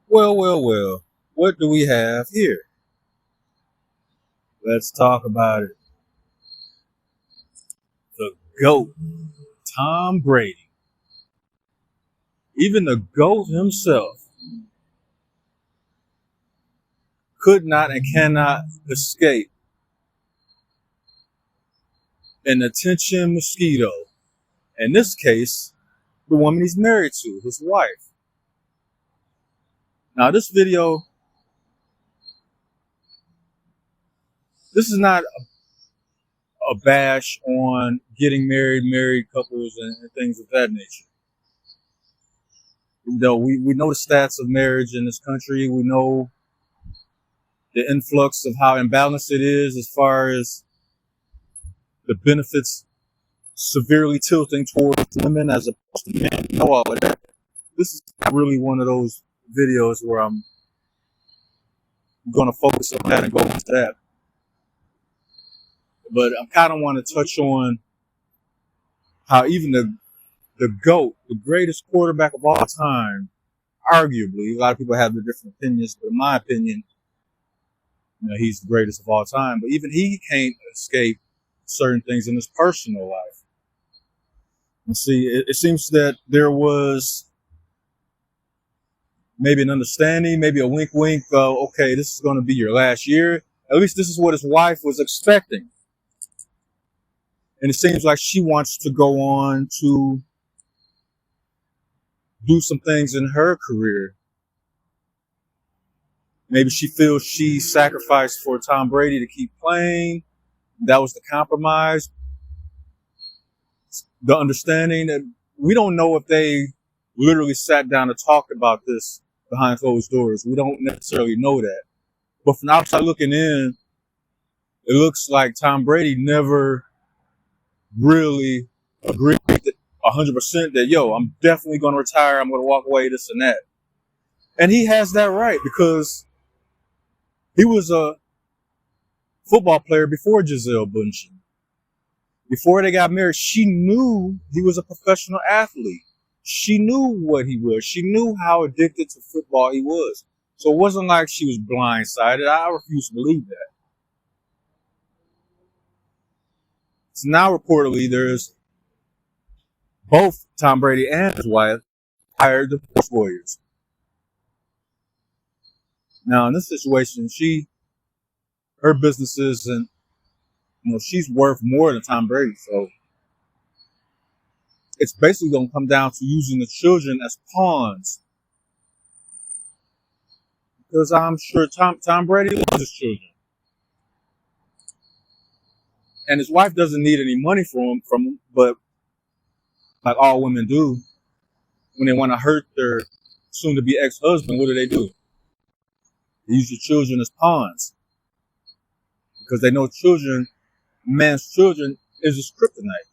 Well. What do we have here? Let's talk about it. The GOAT, Tom Brady. Even the GOAT himself could not and cannot escape an attention mosquito. In this case, the woman he's married to, his wife. Now, this video, this is not a bash on getting married couples, and things of that nature. You know, we know the stats of marriage in this country. We know the influx of how imbalanced it is as far as the benefits severely tilting towards women as opposed to men. You know all of that. This is really one of those videos where I'm going to focus on that and go into that. But I kind of want to touch on how even the GOAT, the greatest quarterback of all time, arguably, a lot of people have their different opinions, but in my opinion, you know, he's the greatest of all time. But even he can't escape certain things in his personal life. And see, it seems that there was maybe an understanding, maybe a wink, okay, this is going to be your last year. At least this is what his wife was expecting. And it seems like she wants to go on to do some things in her career. Maybe she feels she sacrificed for Tom Brady to keep playing. That was the compromise. The understanding that we don't know if they literally sat down and talked about this behind closed doors. We don't necessarily know that. But from outside looking in, it looks like Tom Brady never really agreed 100% that, yo, I'm definitely going to retire. I'm going to walk away, this and that. And he has that right because he was a football player before Gisele Bündchen. Before they got married, she knew he was a professional athlete. She knew what he was. She knew how addicted to football he was. So it wasn't like she was blindsided. I refuse to believe that. So now reportedly there's both Tom Brady and his wife hired divorce lawyers. Now in this situation, her business isn't, you know, she's worth more than Tom Brady. So it's basically going to come down to using the children as pawns. Because I'm sure Tom Brady loves his children. And his wife doesn't need any money from him, but like all women do, when they want to hurt their soon-to-be ex-husband, what do? They use the children as pawns. Because they know man's children is his kryptonite.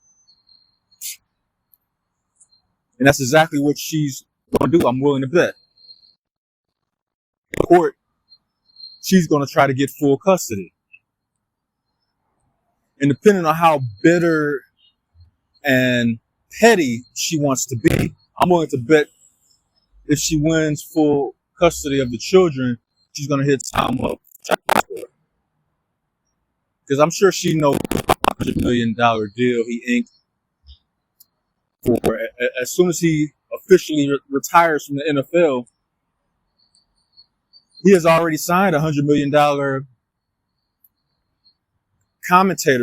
And that's exactly what she's going to do. I'm willing to bet. In court, she's going to try to get full custody. And depending on how bitter and petty she wants to be, I'm willing to bet if she wins full custody of the children, she's going to hit Tom up. Because I'm sure she knows the $100 million deal he inked for. As soon as he officially retires from the NFL, he has already signed a $100 million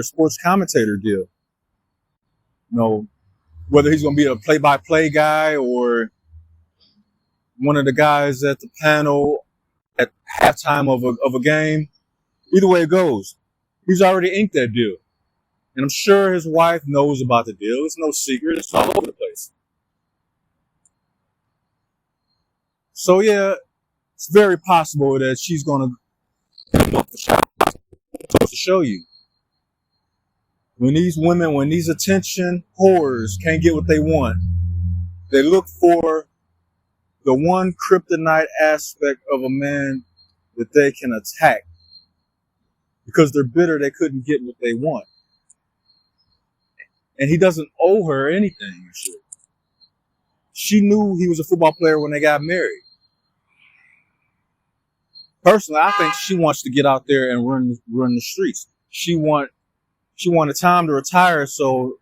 sports commentator deal. You know, whether he's going to be a play-by-play guy or one of the guys at the panel at halftime of a game, either way it goes, he's already inked that deal. And I'm sure his wife knows about the deal. It's no secret. It's all over the place. So yeah, it's very possible that she's going to show you. When these attention whores can't get what they want, they look for the one kryptonite aspect of a man that they can attack. Because they're bitter they couldn't get what they want. And he doesn't owe her anything. She knew he was a football player when they got married. Personally, I think she wants to get out there and run the streets. She wanted time to retire so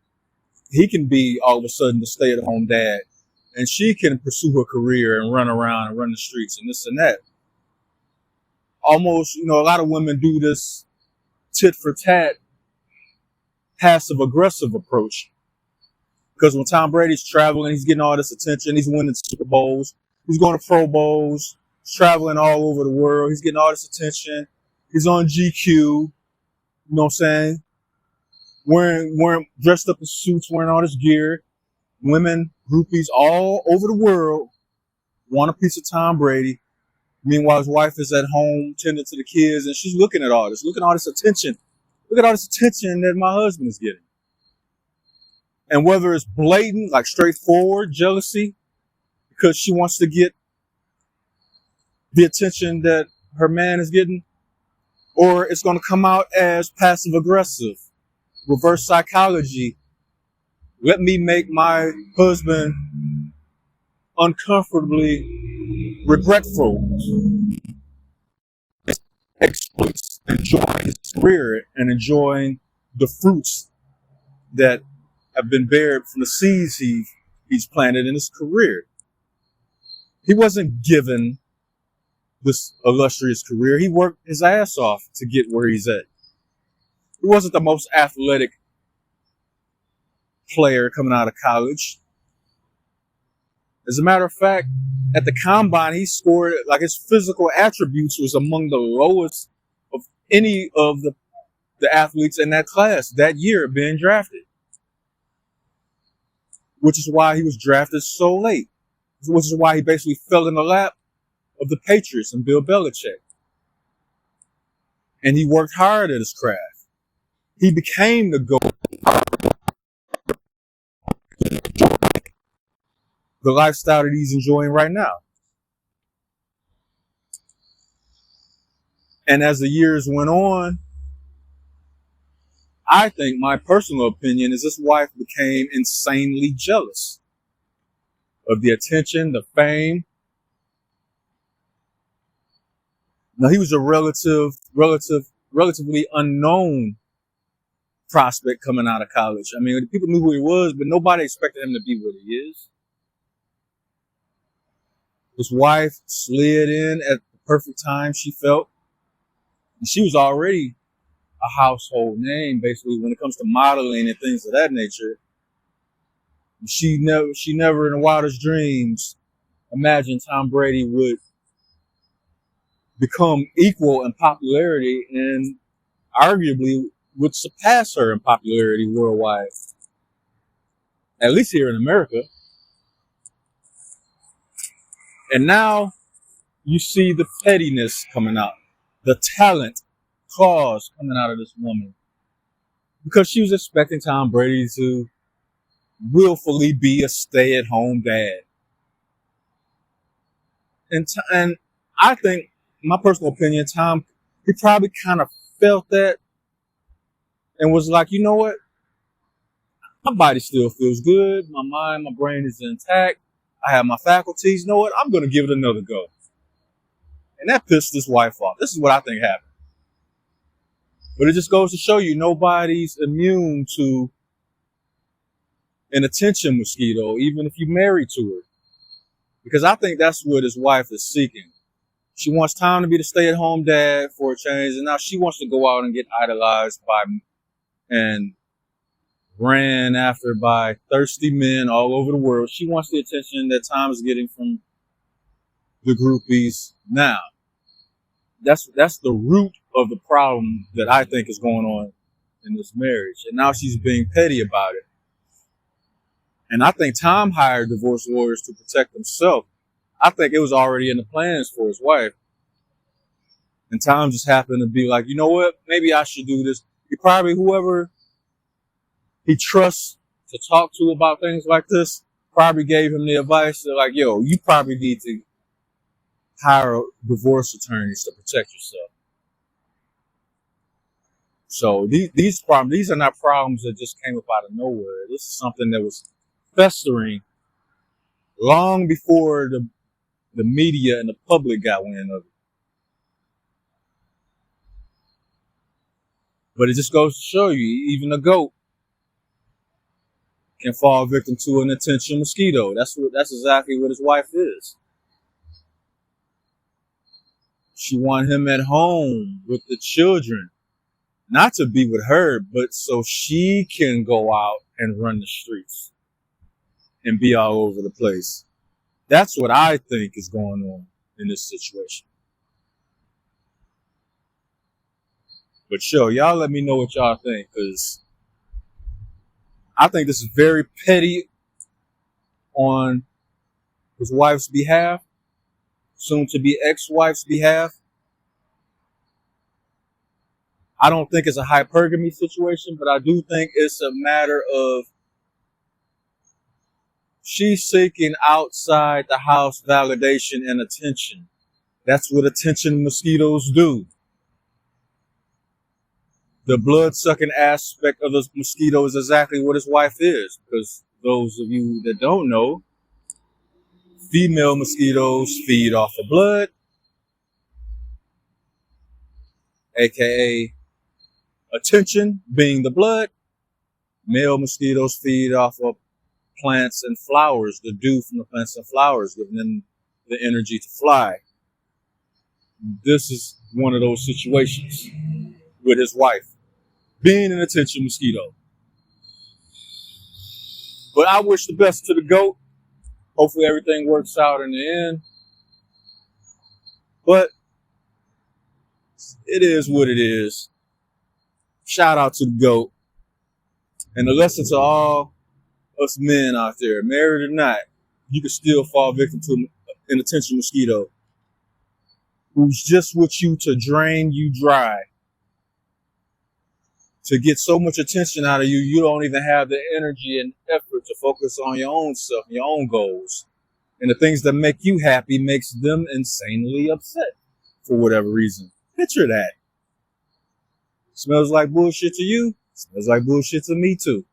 he can be all of a sudden the stay-at-home dad, and she can pursue her career and run around and run the streets and this and that. Almost, a lot of women do this tit for tat, passive aggressive approach. Because when Tom Brady's traveling, he's getting all this attention. He's winning Super Bowls. He's going to Pro Bowls. He's traveling all over the world. He's getting all this attention. He's on GQ. You know what I'm saying? Wearing dressed up in suits, wearing all this gear. Women, groupies all over the world want a piece of Tom Brady. Meanwhile, his wife is at home tending to the kids, and she's looking at all this. Look at all this attention. Look at all this attention that my husband is getting. And whether it's blatant, like straightforward jealousy, because she wants to get the attention that her man is getting, or it's going to come out as passive aggressive, reverse psychology. Let me make my husband uncomfortably regretful. Exploits, enjoying his career and enjoying the fruits that have been bared from the seeds he's planted in his career. He wasn't given this illustrious career. He worked his ass off to get where he's at. He wasn't the most athletic player coming out of college. As a matter of fact, at the combine, he scored, like, his physical attributes was among the lowest of any of the athletes in that class that year being drafted. Which is why he was drafted so late. Which is why he basically fell in the lap of the Patriots and Bill Belichick. And he worked hard at his craft. He became the GOAT. The lifestyle that he's enjoying right now. And as the years went on, I think my personal opinion is his wife became insanely jealous of the attention, the fame. Now, he was a relatively unknown prospect coming out of college. I mean, people knew who he was, but nobody expected him to be what he is. His wife slid in at the perfect time, she felt. And she was already a household name, basically, when it comes to modeling and things of that nature. She never in the wildest dreams imagined Tom Brady would become equal in popularity and arguably would surpass her in popularity worldwide. At least here in America. And now you see the pettiness coming out, the talent, claws coming out of this woman. Because she was expecting Tom Brady to willfully be a stay-at-home dad. And I think, my personal opinion, Tom, he probably kind of felt that and was like, you know what? My body still feels good. My mind, my brain is intact. I have my faculties. You know what? I'm going to give it another go. And that pissed his wife off. This is what I think happened. But it just goes to show you nobody's immune to an attention mosquito, even if you're married to her. Because I think that's what his wife is seeking. She wants Tom to be the stay-at-home dad for a change, and now she wants to go out and get idolized by and ran after by thirsty men all over the world. She wants the attention that Tom is getting from the groupies now. That's the root of the problem that I think is going on in this marriage. And now she's being petty about it. And I think Tom hired divorce lawyers to protect himself. I think it was already in the plans for his wife. And Tom just happened to be like, you know what? Maybe I should do this. He probably, whoever he trusts to talk to about things like this, probably gave him the advice. They're like, yo, you probably need to hire divorce attorneys to protect yourself. So these problems, these are not problems that just came up out of nowhere. This is something that was festering long before the media and the public got wind of it. But it just goes to show you, even a GOAT can fall victim to an attention mosquito. That's exactly what his wife is. She want him at home with the children, not to be with her, but so she can go out and run the streets and be all over the place. That's what I think is going on in this situation. But sure, y'all let me know what y'all think, because I think this is very petty on his wife's behalf, soon to be ex-wife's behalf. I don't think it's a hypergamy situation, but I do think it's a matter of she's seeking outside the house validation and attention. That's what attention mosquitoes do. The blood-sucking aspect of the mosquito is exactly what his wife is, because those of you that don't know, female mosquitoes feed off of blood, aka attention being the blood. Male mosquitoes feed off of plants and flowers, the dew from the plants and flowers, giving them the energy to fly. This is one of those situations with his wife being an attention mosquito. But I wish the best to the GOAT. Hopefully everything works out in the end. But it is what it is. Shout out to the GOAT. And the lesson to all us men out there, married or not, you can still fall victim to an attention mosquito who's just with you to drain you dry, to get so much attention out of you, you don't even have the energy and effort to focus on your own self, your own goals. And the things that make you happy makes them insanely upset for whatever reason. Picture that. Smells like bullshit to you? Smells like bullshit to me too.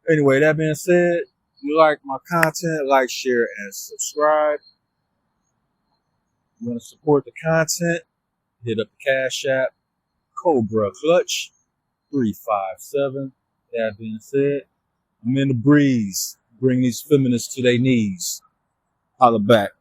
Anyway, that being said, if you like my content, like, share, and subscribe. You want to support the content, hit up the Cash App, Cobra Clutch 357. That being said, I'm in the breeze. Bring these feminists to their knees. Holla back.